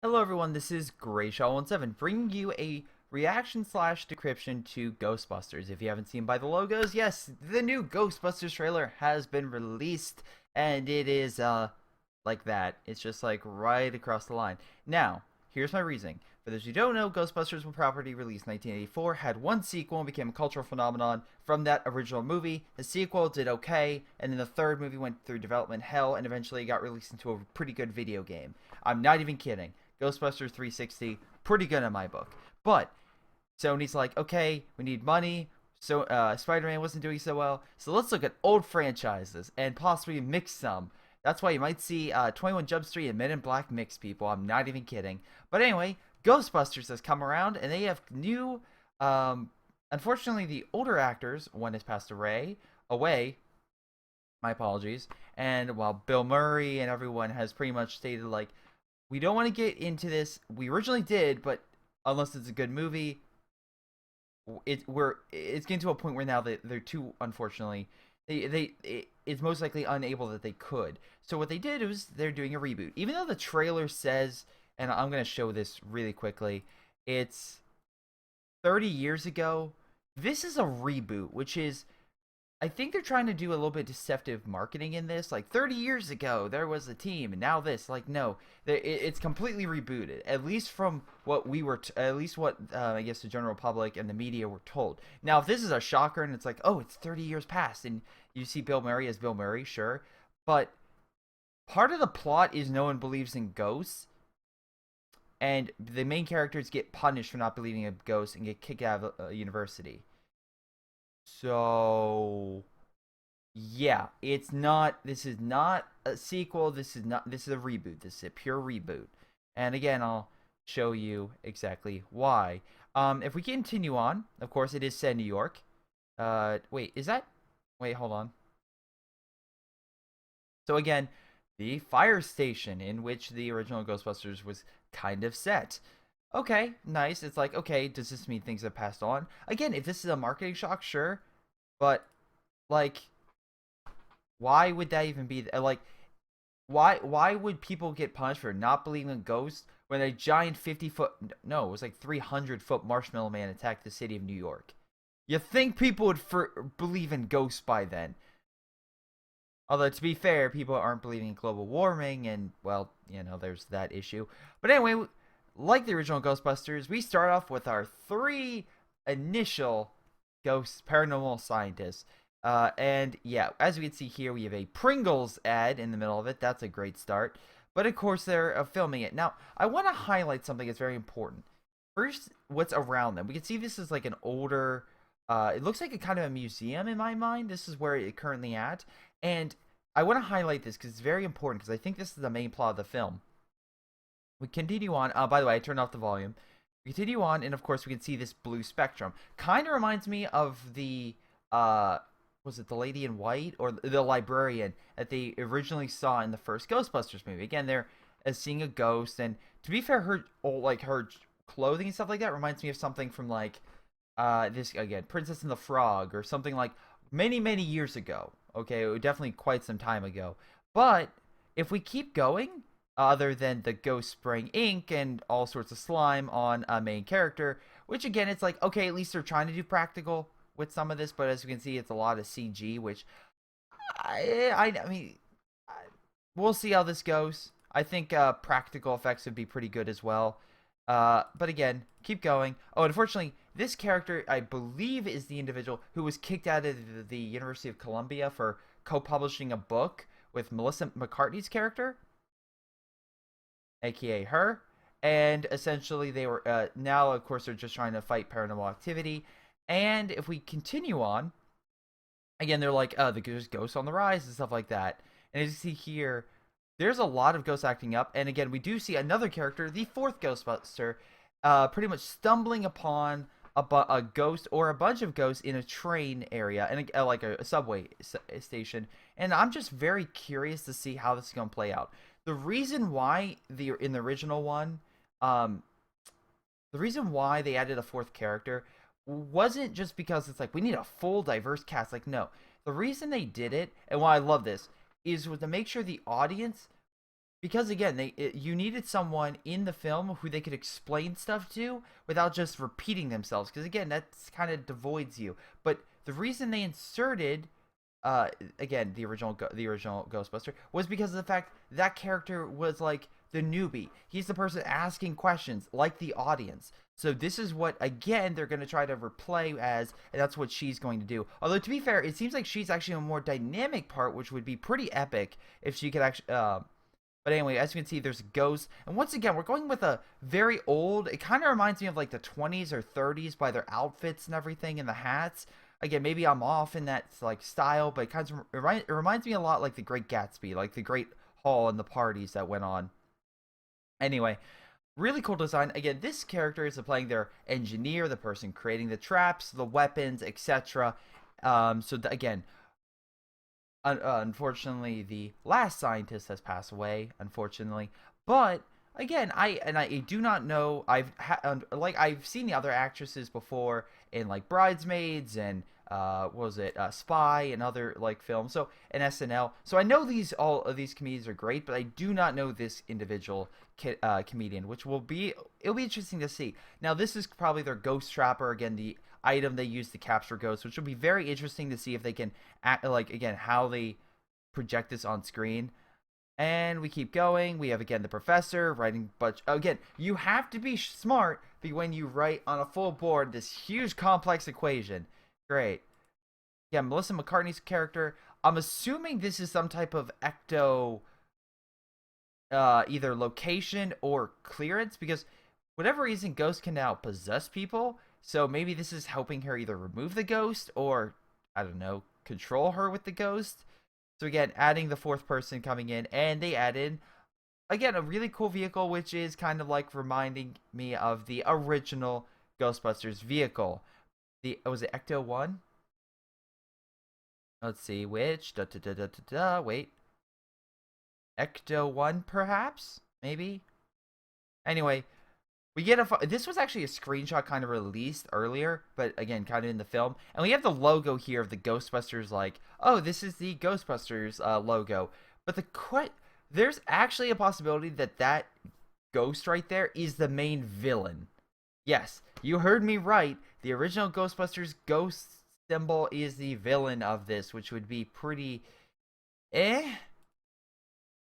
Hello everyone, this is Greyshot17 bringing you a reaction slash decryption to Ghostbusters. If you haven't seen by the logos, yes, the new Ghostbusters trailer has been released, and it is like that. It's just like right across the line. Now, here's my reasoning. For those who don't know, Ghostbusters was property released in 1984, had one sequel and became a cultural phenomenon from that original movie. The sequel did okay, and then the third movie went through development hell and eventually got released into a pretty good video game. I'm not even kidding. Ghostbusters 360, pretty good in my book. But Sony's like, okay, we need money. So Spider-Man wasn't doing so well, so let's look at old franchises and possibly mix some. That's why you might see 21 Jump Street and Men in Black mix, people. I'm not even kidding. But anyway, Ghostbusters has come around, and they have new. Unfortunately, the older actors, one has passed away. My apologies. And while Bill Murray and everyone has pretty much stated like, we don't want to get into this. We originally did, but unless it's a good movie, it's getting to a point where now they're too, unfortunately, it's most likely unable that they could. So what they did was they're doing a reboot. Even though the trailer says, and I'm gonna show this really quickly, it's 30 years ago. This is a reboot, which is, I think they're trying to do a little bit deceptive marketing in this. Like 30 years ago, there was a team, and now this. Like, no, it's completely rebooted. At least from what we were, at least what I guess the general public and the media were told. Now, if this is a shocker and it's like, oh, it's 30 years past, and you see Bill Murray as Bill Murray, sure, but part of the plot is no one believes in ghosts, and the main characters get punished for not believing in ghosts and get kicked out of a university. So yeah, it's not. This is not a sequel. This is not. This is a reboot. This is a pure reboot. And again, I'll show you exactly why. If we continue on, of course, it is set in New York. Wait, is that? Wait, hold on. So again, the fire station in which the original Ghostbusters was kind of set. Okay, nice. It's like, okay, does this mean things have passed on? Again, if this is a marketing shock, sure, but like, why would that even be like? Why would people get punished for not believing in ghosts when a giant 50-foot, no, it was like 300-foot marshmallow man attacked the city of New York? You think people would believe in ghosts by then? Although, to be fair, people aren't believing in global warming, and, well, there's that issue. But anyway, like the original Ghostbusters, we start off with our three initial ghost paranormal scientists. And yeah, as we can see here, we have a Pringles ad in the middle of it. That's a great start. But of course, they're filming it. Now, I want to highlight something that's very important. First, what's around them. We can see this is like an older, it looks like a kind of a museum in my mind. This is where it's currently at. And I want to highlight this because it's very important, because I think this is the main plot of the film. We continue on. By the way, I turned off the volume. We continue on, and of course, we can see this blue spectrum. Kind of reminds me of the, was it the Lady in White or the librarian that they originally saw in the first Ghostbusters movie? Again, they're seeing a ghost, and to be fair, her clothing and stuff like that reminds me of something from like, this again, Princess and the Frog, or something like many years ago. Okay, it was definitely quite some time ago. But if we keep going, other than the ghost spraying ink and all sorts of slime on a main character, which again, it's like, okay, at least they're trying to do practical with some of this, but as you can see, it's a lot of CG, which I mean, we'll see how this goes. I think practical effects would be pretty good as well. But again, keep going. Oh, unfortunately, this character, I believe, is the individual who was kicked out of the University of Columbia for co-publishing a book with Melissa McCarthy's character, aka her. And essentially, they were now, of course, they're just trying to fight paranormal activity. And if we continue on, again, they're like, there's ghosts on the rise and stuff like that. And as you see here, there's a lot of ghosts acting up. And again, we do see another character, the fourth Ghostbuster, pretty much stumbling upon a ghost or a bunch of ghosts in a train area and like a subway station. And I'm just very curious to see how this is going to play out. The reason why in the original one, the reason why they added a fourth character wasn't just because it's like we need a full diverse cast. Like, no, the reason they did it, and why I love this, is to make sure the audience because again, you needed someone in the film who they could explain stuff to without just repeating themselves. Because again, that's kind of devoids you. But the reason they inserted, again, the original Ghostbuster was because of the fact that character was like the newbie. He's the person asking questions, like the audience. So this is what, again, they're going to try to replay as, and that's what she's going to do. Although, to be fair, it seems like she's actually a more dynamic part, which would be pretty epic if she could actually, but anyway, as you can see, there's a ghost. And once again, we're going with a very old, it kind of reminds me of like the 20s or 30s by their outfits and everything and the hats. Again, maybe I'm off in that like style, but it reminds me a lot like the Great Gatsby, like the Great Hall and the parties that went on. Anyway, really cool design. Again, this character is playing their engineer, the person creating the traps, the weapons, etc. Again, unfortunately, the last scientist has passed away. Unfortunately, but again, I do not know. I've seen the other actresses before in like Bridesmaids and what was it, Spy and other like films. So and SNL. So I know all of these comedians are great, but I do not know this individual comedian, which it'll be interesting to see. Now this is probably their ghost trapper, again, the item they use to capture ghosts, which will be very interesting to see if they can act, like, again, how they project this on screen. And we keep going. We have, again, the professor writing, but again, you have to be smart when you write on a full board this huge complex equation. Great. Yeah, Melissa McCarthy's character, I'm assuming this is some type of ecto either location or clearance, because whatever reason, ghosts can now possess people. So maybe this is helping her either remove the ghost or, I don't know, control her with the ghost. So again, adding the fourth person coming in, and they added, again, a really cool vehicle, which is kind of like reminding me of the original Ghostbusters vehicle. Was it Ecto 1? Let's see, which, wait. Ecto 1, perhaps? Maybe? Anyway, we get this was actually a screenshot kind of released earlier, but again, kind of in the film. And we have the logo here of the Ghostbusters, like, oh, this is the Ghostbusters logo. But there's actually a possibility that ghost right there is the main villain. Yes, you heard me right. The original Ghostbusters ghost symbol is the villain of this, which would be pretty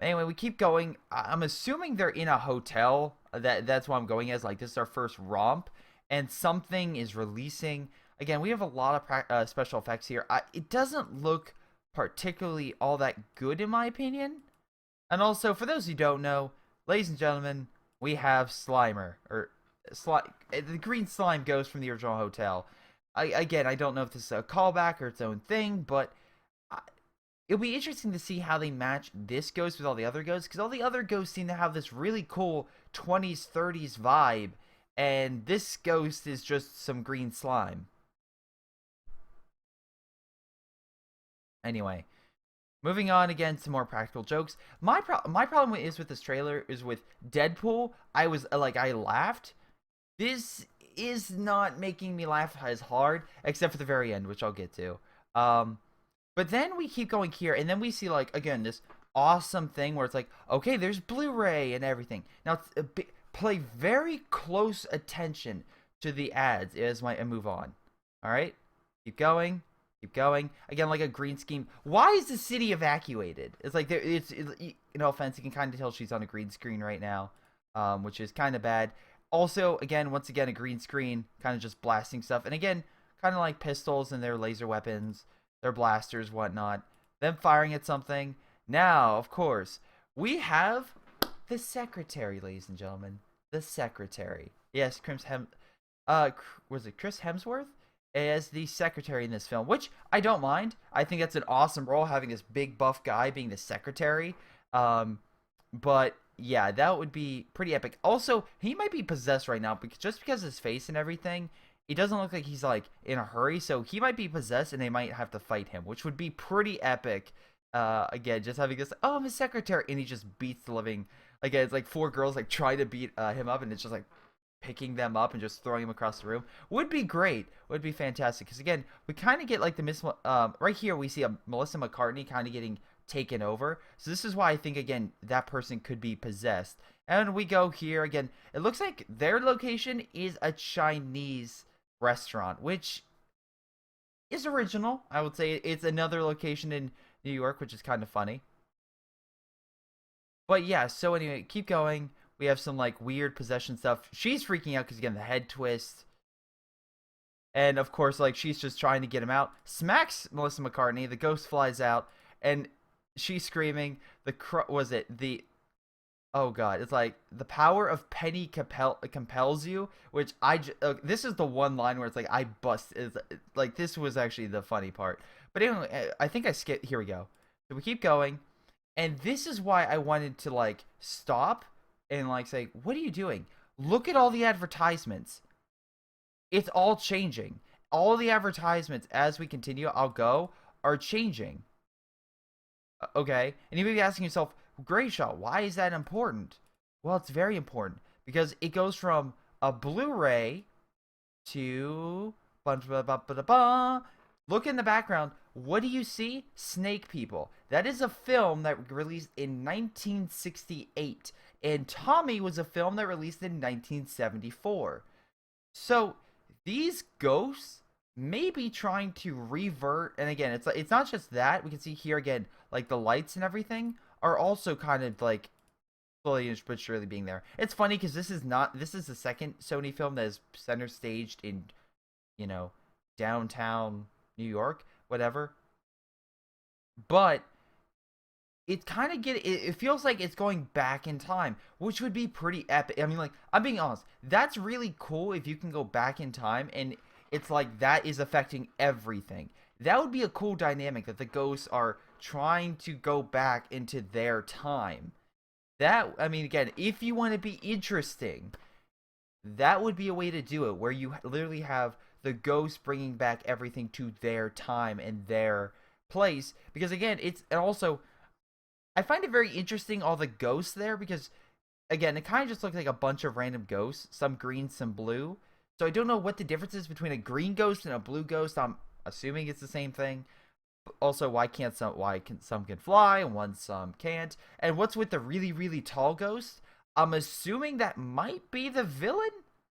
Anyway, we keep going. I'm assuming they're in a hotel. That's what I'm going as. Like, this is our first romp, and something is releasing. Again, we have a lot of special effects here. It doesn't look particularly all that good, in my opinion. And also, for those who don't know, ladies and gentlemen, we have Slimer, or the green slime ghost from the original hotel. Again, I don't know if this is a callback or its own thing, but it'll be interesting to see how they match this ghost with all the other ghosts, because all the other ghosts seem to have this really cool 20s, 30s vibe, and this ghost is just some green slime. Anyway, moving on, again, some more practical jokes. My problem is with this trailer is with Deadpool. I laughed. This is not making me laugh as hard, except for the very end, which I'll get to. But then we keep going here, and then we see, like, again, this awesome thing where it's like, okay, there's Blu-ray and everything. Now, play very close attention to the ads as I move on. All right? Keep going. Keep going. Again, like a green scheme. Why is the city evacuated? It's like, no offense, you can kind of tell she's on a green screen right now, which is kind of bad. Also, again, once again, a green screen, kind of just blasting stuff. And again, kind of like pistols and their laser weapons. Their blasters, whatnot, them firing at something. Now, of course, we have the secretary, ladies and gentlemen. The secretary. Yes, was it Chris Hemsworth as the secretary in this film, which I don't mind. I think that's an awesome role, having this big buff guy being the secretary. But yeah, that would be pretty epic. Also, he might be possessed right now, just because of his face and everything. He doesn't look like he's, like, in a hurry, so he might be possessed, and they might have to fight him, which would be pretty epic. Again, just having this, oh, I'm his secretary, and he just beats the living, again, it's like 4 girls, like, try to beat him up, and it's just, like, picking them up and just throwing him across the room. Would be great. Would be fantastic, because, again, we kind of get, like, right here, we see a Melissa McCarthy kind of getting taken over. So this is why I think, again, that person could be possessed. And we go here again. It looks like their location is a Chinese restaurant, which is original. I would say it's another location in New York, which is kind of funny. But yeah, so anyway, keep going. We have some like weird possession stuff. She's freaking out because again, the head twist. And of course, like she's just trying to get him out. Smacks Melissa McCartney. The ghost flies out, and she's screaming. Was it the? Oh god, it's like the power of penny compels you. Which this is the one line where it's like I bust. Is like this was actually the funny part. But anyway, I think I skipped. Here we go. So we keep going, and this is why I wanted to like stop and like say, what are you doing? Look at all the advertisements. It's all changing. All the advertisements as we continue, are changing. Okay? And you may be asking yourself, Greyshot, why is that important? Well, it's very important because it goes from a Blu-ray to look in the background. What do you see? Snake People. That is a film that released in 1968. And Tommy was a film that released in 1974. So these ghosts may be trying to revert, and again, it's not just that. We can see here again, like the lights and everything are also kind of like slowly but surely being there. It's funny because this is the second Sony film that is center staged in, downtown New York, whatever. But it kind of it feels like it's going back in time, which would be pretty epic. I mean, like, I'm being honest, that's really cool if you can go back in time and it's like that is affecting everything. That would be a cool dynamic that the ghosts are trying to go back into their time. That, I mean, again, if you want to be interesting, that would be a way to do it, where you literally have the ghosts bringing back everything to their time and their place. Because again, and also, I find it very interesting, all the ghosts there, because again, it kind of just looks like a bunch of random ghosts, some green, some blue. So I don't know what the difference is between a green ghost and a blue ghost. I'm assuming it's the same thing. Also, why can some fly and some can't? And what's with the really, really tall ghost? I'm assuming that might be the villain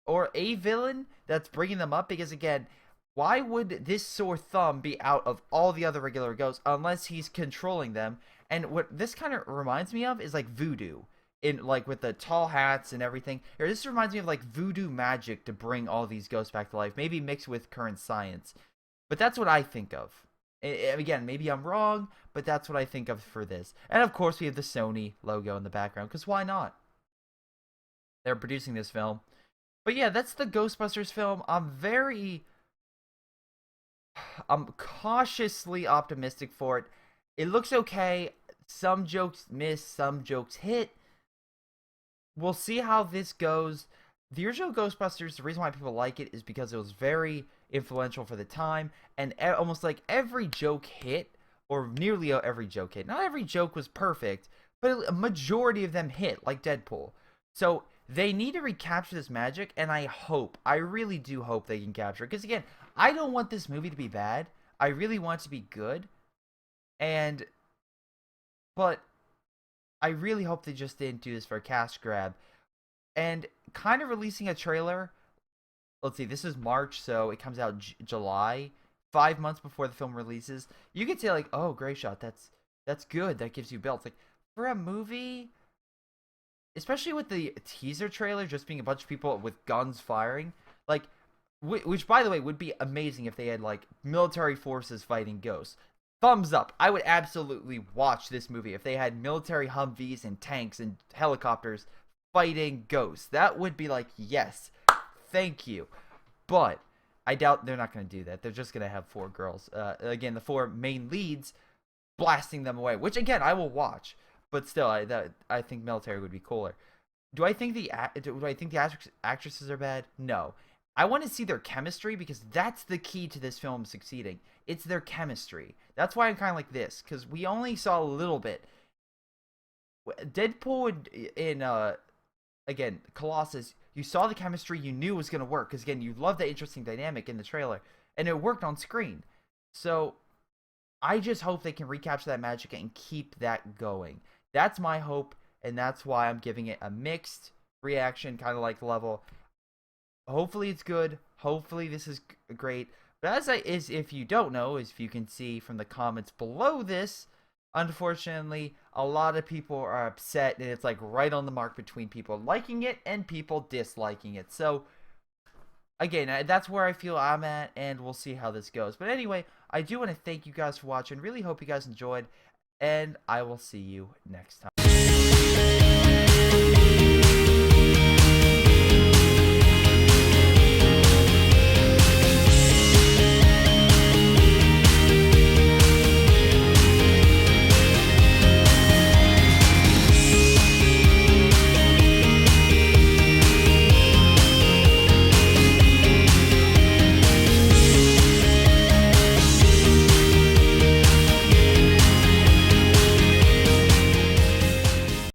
or a villain that's bringing them up, because again, why would this sore thumb be out of all the other regular ghosts unless he's controlling them? And what this kind of reminds me of is like voodoo, in like with the tall hats and everything. Or this reminds me of like voodoo magic to bring all these ghosts back to life, maybe mixed with current science. But that's what I think of. Again, maybe I'm wrong, but that's what I think of for this. And of course, we have the Sony logo in the background, because why not? They're producing this film. But yeah, that's the Ghostbusters film. I'm cautiously optimistic for it. It looks okay. Some jokes miss, some jokes hit. We'll see how this goes. The original Ghostbusters, the reason why people like it is because it was very influential for the time, and almost like every joke hit, or nearly every joke hit. Not every joke was perfect, but a majority of them hit, like Deadpool. So they need to recapture this magic, and I really do hope they can capture it. Because again, I don't want this movie to be bad. I really want it to be good. But I really hope they just didn't do this for a cash grab. And kind of releasing a trailer. Let's see, this is March, so it comes out July, 5 months before the film releases. You could say like, oh, Greyshot, that's good. That gives you belts. Like, for a movie, especially with the teaser trailer just being a bunch of people with guns firing, like, which by the way would be amazing if they had like military forces fighting ghosts. Thumbs up. I would absolutely watch this movie if they had military Humvees and tanks and helicopters fighting ghosts. That would be like, yes, thank you. But I doubt they're not going to do that. They're just going to have 4 girls. Again, the 4 main leads blasting them away, which again I will watch. But still, I think military would be cooler. Do I think the actresses are bad? No. I want to see their chemistry, because that's the key to this film succeeding. It's their chemistry. That's why I'm kind of like this, because we only saw a little bit. Deadpool in again, Colossus, you saw the chemistry, you knew it was going to work, because again, you love the interesting dynamic in the trailer, and it worked on screen. So I just hope they can recapture that magic and keep that going. That's my hope, and that's why I'm giving it a mixed reaction, kind of like level. Hopefully it's good. Hopefully this is great. But if you don't know, as if you can see from the comments below this, unfortunately, a lot of people are upset, and it's like right on the mark between people liking it and people disliking it. So again, that's where I feel I'm at, and we'll see how this goes. But anyway, I do want to thank you guys for watching. Really hope you guys enjoyed, and I will see you next time.